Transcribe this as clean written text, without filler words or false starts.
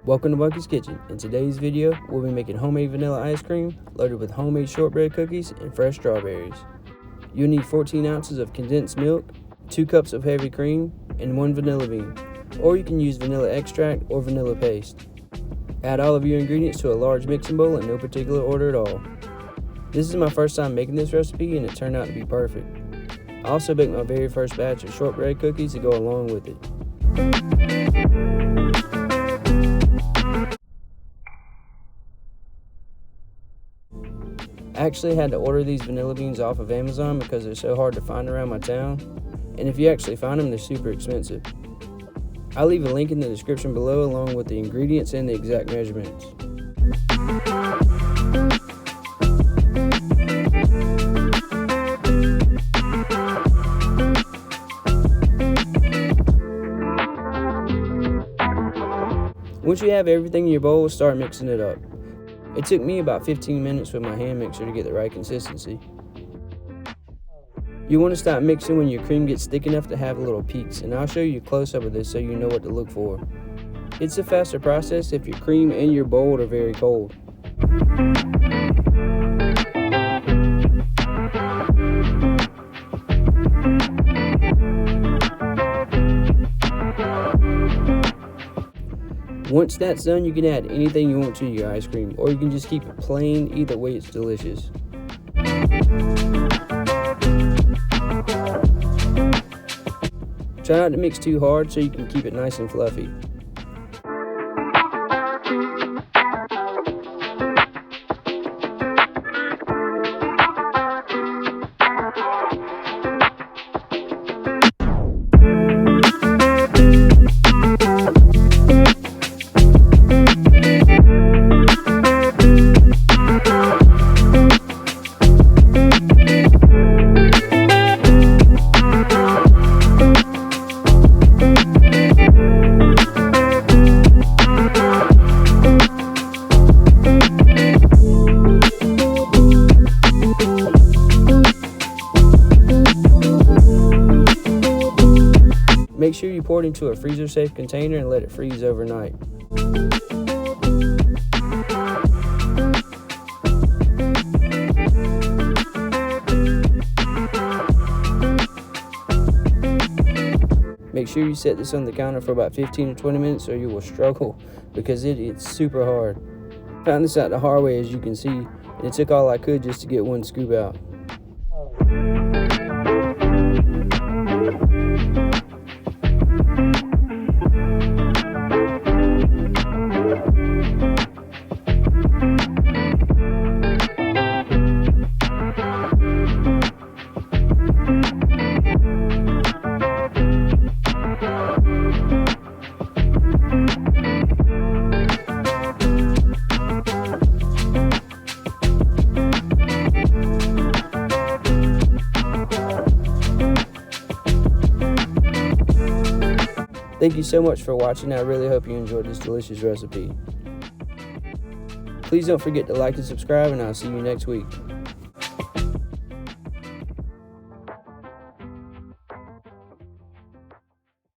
Welcome to Bucky's Kitchen. In today's video, we'll be making homemade vanilla ice cream loaded with homemade shortbread cookies and fresh strawberries. You'll need 14 ounces of condensed milk, 2 cups of heavy cream, and 1 vanilla bean, or you can use vanilla extract or vanilla paste. Add all of your ingredients to a large mixing bowl in no particular order at all. This is my first time making this recipe and it turned out to be perfect. I also baked my very first batch of shortbread cookies to go along with it. I actually had to order these vanilla beans off of Amazon because they're so hard to find around my town, and if you actually find them, they're super expensive. I'll leave a link in the description below along with the ingredients and the exact measurements. Once you have everything in your bowl, start mixing it up. It took me about 15 minutes with my hand mixer to get the right consistency. You want to stop mixing when your cream gets thick enough to have little peaks, and I'll show you a close-up of this so you know what to look for. It's a faster process if your cream and your bowl are very cold. Once that's done, you can add anything you want to your ice cream, or you can just keep it plain. Either way, it's delicious. Try not to mix too hard so you can keep it nice and fluffy. Make sure you pour it into a freezer-safe container and let it freeze overnight. Make sure you set this on the counter for about 15 to 20 minutes or you will struggle because it's super hard. Found this out the hard way, as you can see, and it took all I could just to get one scoop out. Thank you so much for watching. I really hope you enjoyed this delicious recipe. Please don't forget to like and subscribe, and I'll see you next week.